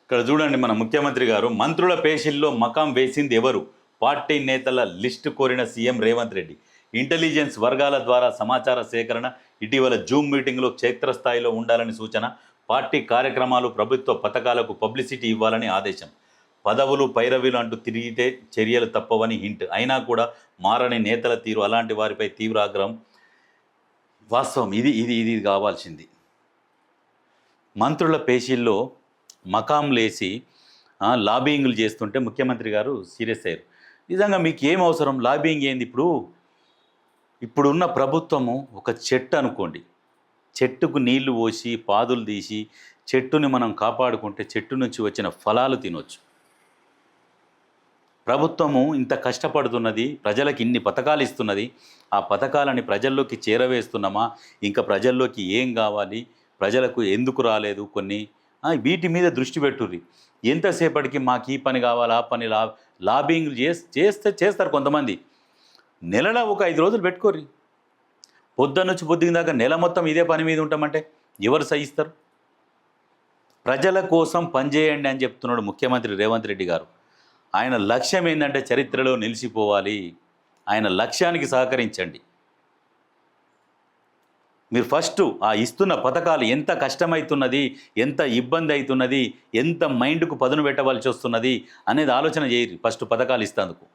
ఇక్కడ చూడండి, మన ముఖ్యమంత్రి గారు మంత్రుల పేషీల్లో మకాం వేసింది ఎవరు? పార్టీ నేతల లిస్టు కోరిన సీఎం రేవంత్ రెడ్డి. ఇంటెలిజెన్స్ వర్గాల ద్వారా సమాచార సేకరణ, ఇటీవల జూమ్ మీటింగ్లో క్షేత్రస్థాయిలో ఉండాలని సూచన, పార్టీ కార్యక్రమాలు ప్రభుత్వ పథకాలకు పబ్లిసిటీ ఇవ్వాలని ఆదేశం. పదవులు పైరవీలు అంటూ తిరిగితే చర్యలు తప్పవని హింట్. అయినా కూడా మారని నేతల తీరు, అలాంటి వారిపై తీవ్ర ఆగ్రహం. వాస్తవం ఇది ఇది ఇది కావాల్సింది. మంత్రుల పేషీల్లో మకాంలేసి లాబింగ్లు చేస్తుంటే ముఖ్యమంత్రి గారు సీరియస్ అయ్యారు. నిజంగా మీకు ఏం అవసరం? లాబింగ్ ఏంది? ఇప్పుడున్న ప్రభుత్వము ఒక చెట్టు అనుకోండి, చెట్టుకు నీళ్లు పోసి పాదులు తీసి చెట్టుని మనం కాపాడుకుంటే చెట్టు నుంచి వచ్చిన ఫలాలు తినొచ్చు. ప్రభుత్వము ఇంత కష్టపడుతున్నది, ప్రజలకు ఇన్ని పథకాలు ఇస్తున్నది, ఆ పథకాలని ప్రజల్లోకి చేరవేస్తున్నామా? ఇంకా ప్రజల్లోకి ఏం కావాలి, ప్రజలకు ఎందుకు రాలేదు, కొన్ని వీటి మీద దృష్టి పెట్టుర్రి. ఎంతసేపటికి మాకు ఈ పని కావాలి, ఆ పని లాబింగ్లు చేస్తారు కొంతమంది. నెలలో ఒక 5 రోజులు పెట్టుకోర్రి. పొద్దున్న నుంచి పొద్దున్న దాకా నెల మొత్తం ఇదే పని మీద ఉంటామంటే ఎవరు సహిస్తారు? ప్రజల కోసం పనిచేయండి అని చెప్తున్నాడు ముఖ్యమంత్రి రేవంత్ రెడ్డి గారు. ఆయన లక్ష్యం ఏంటంటే చరిత్రలో నిలిచిపోవాలి. ఆయన లక్ష్యానికి సహకరించండి. మీరు ఫస్ట్ ఆ ఇస్తున్న పథకాలు ఎంత కష్టమవుతున్నది, ఎంత ఇబ్బంది అవుతున్నది, ఎంత మైండ్కు పదును పెట్టవలసి వస్తున్నది అనేది ఆలోచన చేయరు. ఫస్ట్ పథకాలు ఇస్తేందుకు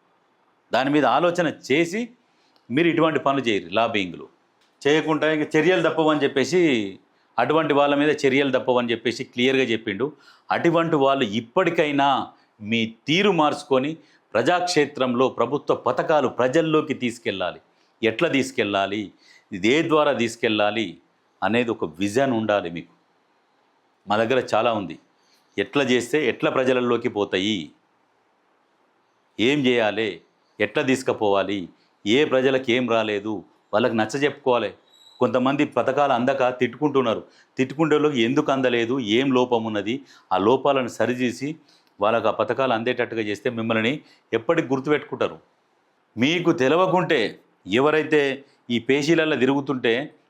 దాని మీద ఆలోచన చేసి మీరు ఇటువంటి పనులు చేయరు. లాబింగ్లు చేయకుండా ఇంకా చర్యలు తప్పవని చెప్పేసి, అటువంటి వాళ్ళ మీద చర్యలు తప్పవని చెప్పేసి క్లియర్గా చెప్పిండు. అటువంటి వాళ్ళు ఇప్పటికైనా మీ తీరు మార్చుకొని ప్రజాక్షేత్రంలో ప్రభుత్వ పథకాలు ప్రజల్లోకి తీసుకెళ్ళాలి. ఎట్లా తీసుకెళ్ళాలి, ఇదే ద్వారా తీసుకెళ్ళాలి అనేది ఒక విజన్ ఉండాలి మీకు. మా దగ్గర చాలా ఉంది. ఎట్లా చేస్తే ఎట్లా ప్రజలలోకి పోతాయి, ఏం చేయాలి, ఎట్లా తీసుకుపోవాలి, ఏ ప్రజలకు ఏం రాలేదు వాళ్ళకి నచ్చ చెప్పుకోవాలి. కొంతమంది పథకాలు అందక తిట్టుకుంటున్నారు. తిట్టుకుంటేలోకి ఎందుకు అందలేదు, ఏం లోపం ఉన్నది, ఆ లోపాలను సరిచేసి వాళ్ళకు ఆ పథకాలు అందేటట్టుగా చేస్తే మిమ్మల్ని ఎప్పటికి గుర్తుపెట్టుకుంటారు. మీకు తెలవకుంటే ఎవరైతే ఈ పేషీలలో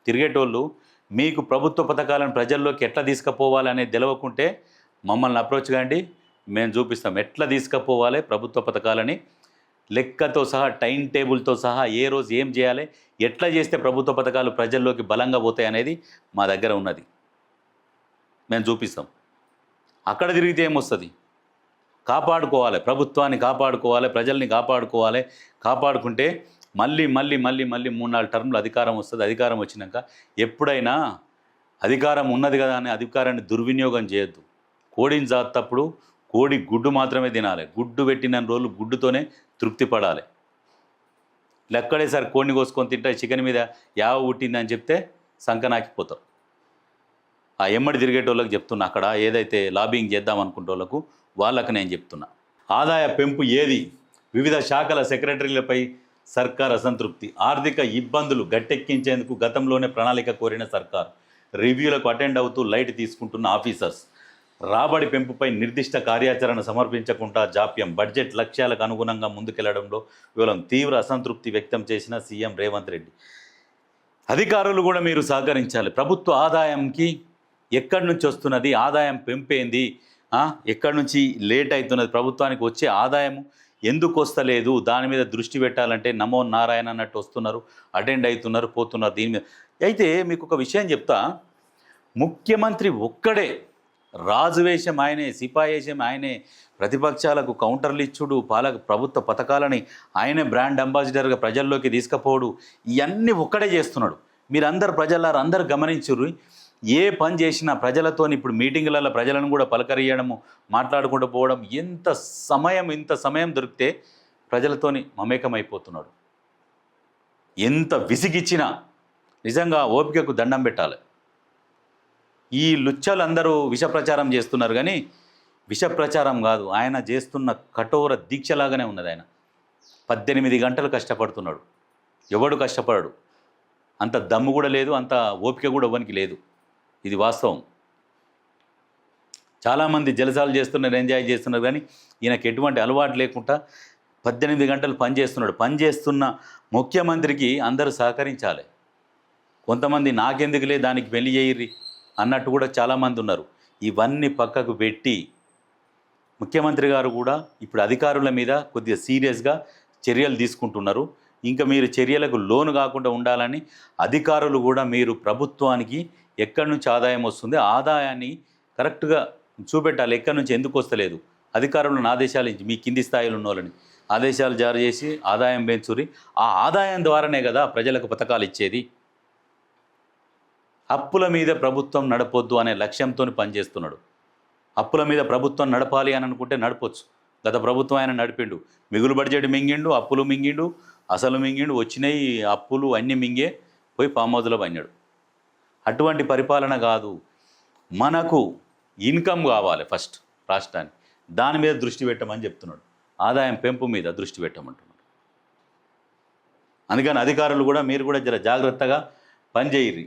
తిరిగేటోళ్ళు మీకు ప్రభుత్వ పథకాలను ప్రజల్లోకి ఎట్లా తీసుకుపోవాలి అనేది తెలవకుంటే మమ్మల్ని అప్రోచ్ కాండి, మేము చూపిస్తాం ఎట్లా తీసుకుపోవాలి ప్రభుత్వ పథకాలని, లెక్కతో సహా, టైం టేబుల్తో సహా, ఏ రోజు ఏం చేయాలి, ఎట్లా చేస్తే ప్రభుత్వ పథకాలు ప్రజల్లోకి బలంగా పోతాయి అనేది మా దగ్గర ఉన్నది. మేము చూపిస్తాం. అక్కడ తిరిగితే ఏమొస్తుంది? కాపాడుకోవాలి, ప్రభుత్వాన్ని కాపాడుకోవాలి, ప్రజల్ని కాపాడుకోవాలి. కాపాడుకుంటే మళ్ళీ 3-4 టర్ములు అధికారం వస్తుంది. అధికారం వచ్చినాక ఎప్పుడైనా అధికారం ఉన్నది కదా అని అధికారాన్ని దుర్వినియోగం చేయొద్దు. కోడిని జాతప్పుడు కోడి గుడ్డు మాత్రమే తినాలి. గుడ్డు పెట్టిన రోజులు గుడ్డుతోనే తృప్తి పడాలి. లెక్కడేసారి కోడిని కోసుకొని తింటే చికెన్ మీద యావ పుట్టిందని చెప్తే సంకనాకిపోతారు. ఆ ఎమ్మడి తిరిగేటోళ్ళకి చెప్తున్నా, అక్కడ ఏదైతే లాబింగ్ చేద్దాం అనుకుంటోళ్ళకు వాళ్ళకు నేను చెప్తున్నా. ఆదాయ పెంపు ఏది? వివిధ శాఖల సెక్రటరీలపై సర్కార్ అసంతృప్తి. ఆర్థిక ఇబ్బందులు గట్టెక్కించేందుకు గతంలోనే ప్రణాళిక కోరిన సర్కార్. రివ్యూలకు అటెండ్ అవుతూ లైట్ తీసుకుంటున్న ఆఫీసర్స్. రాబడి పెంపుపై నిర్దిష్ట కార్యాచరణ సమర్పించకుండా జాప్యం. బడ్జెట్ లక్ష్యాలకు అనుగుణంగా ముందుకెళ్లడంలో కేవలం తీవ్ర అసంతృప్తి వ్యక్తం చేసిన సీఎం రేవంత్ రెడ్డి. అధికారులు కూడా మీరు సహకరించాలి. ప్రభుత్వ ఆదాయంకి ఎక్కడి నుంచి వస్తున్నది, ఆదాయం పెంపేంది, ఎక్కడి నుంచి లేట్ అవుతున్నది, ప్రభుత్వానికి వచ్చే ఆదాయము ఎందుకు వస్తలేదు, దాని మీద దృష్టి పెట్టాలంటే నమో నారాయణ అన్నట్టు వస్తున్నారు, అటెండ్ అవుతున్నారు, పోతున్నారు. దీని మీద అయితే మీకు ఒక విషయం చెప్తా. ముఖ్యమంత్రి ఒక్కడే రాజువేషం ఆయనే, సిపాయేషం ఆయనే, ప్రతిపక్షాలకు కౌంటర్లు ఇచ్చుడు, ప్రభుత్వ పథకాలని ఆయనే బ్రాండ్ అంబాసిడర్గా ప్రజల్లోకి తీసుకుపోవడు, ఇవన్నీ ఒక్కడే చేస్తున్నాడు. మీరందరు ప్రజలారు అందరు గమనించుర్రు. ఏ పని చేసినా ప్రజలతో ఇప్పుడు మీటింగులలో ప్రజలను కూడా పలకరియడము, మాట్లాడుకుంటూ పోవడం, ఇంత సమయం దొరికితే ప్రజలతోని మమేకమైపోతున్నాడు. ఎంత విసిగిచ్చినా నిజంగా ఓపికకు దండం పెట్టాలి. ఈ లుచ్చలందరూ విష ప్రచారం చేస్తున్నారు, కానీ విష ప్రచారం కాదు, ఆయన చేస్తున్న కఠోర దీక్షలాగానే ఉన్నది. ఆయన 18 గంటలు కష్టపడుతున్నాడు. ఎవడు కష్టపడడు. అంత దమ్ము కూడా లేదు, అంత ఓపిక కూడా ఎవరికి లేదు. ఇది వాస్తవం. చాలామంది జలసాలు చేస్తున్నారు, ఎంజాయ్ చేస్తున్నారు, కానీ ఈయనకు ఎటువంటి అలవాటు లేకుండా 18 గంటలు పనిచేస్తున్నాడు. పనిచేస్తున్న ముఖ్యమంత్రికి అందరూ సహకరించాలి. కొంతమంది నాకెందుకులే దానికి పెళ్లి చేయర్రి అన్నట్టు కూడా చాలామంది ఉన్నారు. ఇవన్నీ పక్కకు పెట్టి ముఖ్యమంత్రి గారు కూడా ఇప్పుడు అధికారుల మీద కొద్దిగా సీరియస్గా చర్యలు తీసుకుంటున్నారు. ఇంకా మీరు చర్యలకు లోను కాకుండా ఉండాలని అధికారులు కూడా మీరు ప్రభుత్వానికి ఎక్కడి నుంచి ఆదాయం వస్తుంది ఆదాయాన్ని కరెక్ట్గా చూపెట్టాలి. ఎక్కడి నుంచి ఎందుకు వస్తలేదు అధికారులను ఆదేశాలు ఇచ్చి మీ కింది స్థాయిలో ఉన్న వాళ్ళని ఆదేశాలు జారీ చేసి ఆదాయం పెంచురి. ఆ ఆదాయం ద్వారానే కదా ప్రజలకు పథకాలు ఇచ్చేది. అప్పుల మీద ప్రభుత్వం నడపొద్దు అనే లక్ష్యంతో పనిచేస్తున్నాడు. అప్పుల మీద ప్రభుత్వం నడపాలి అని అనుకుంటే నడపొచ్చు. గత ప్రభుత్వం ఆయన నడిపిండు, మిగులు బడ్జెట్ మింగిండు, అప్పులు మింగిండు, అసలు మింగిండు, వచ్చినాయి అప్పులు అన్నీ మింగే పోయి ఫామ్ హౌస్లో పన్నాడు. అటువంటి పరిపాలన కాదు. మనకు ఇన్కమ్ కావాలి ఫస్ట్ రాష్ట్రానికి, దాని మీద దృష్టి పెట్టమని చెప్తున్నాడు. ఆదాయం పెంపు మీద దృష్టి పెట్టమంటున్నాడు. అందుకని అధికారులు కూడా మీరు కూడా జర జాగ్రత్తగా పనిచేయరు.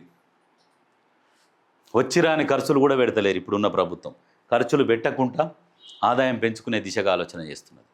వచ్చిరాని ఖర్చులు కూడా పెడతలేరు ఇప్పుడున్న ప్రభుత్వం. ఖర్చులు పెట్టకుండా ఆదాయం పెంచుకునే దిశగా ఆలోచన చేస్తున్నది.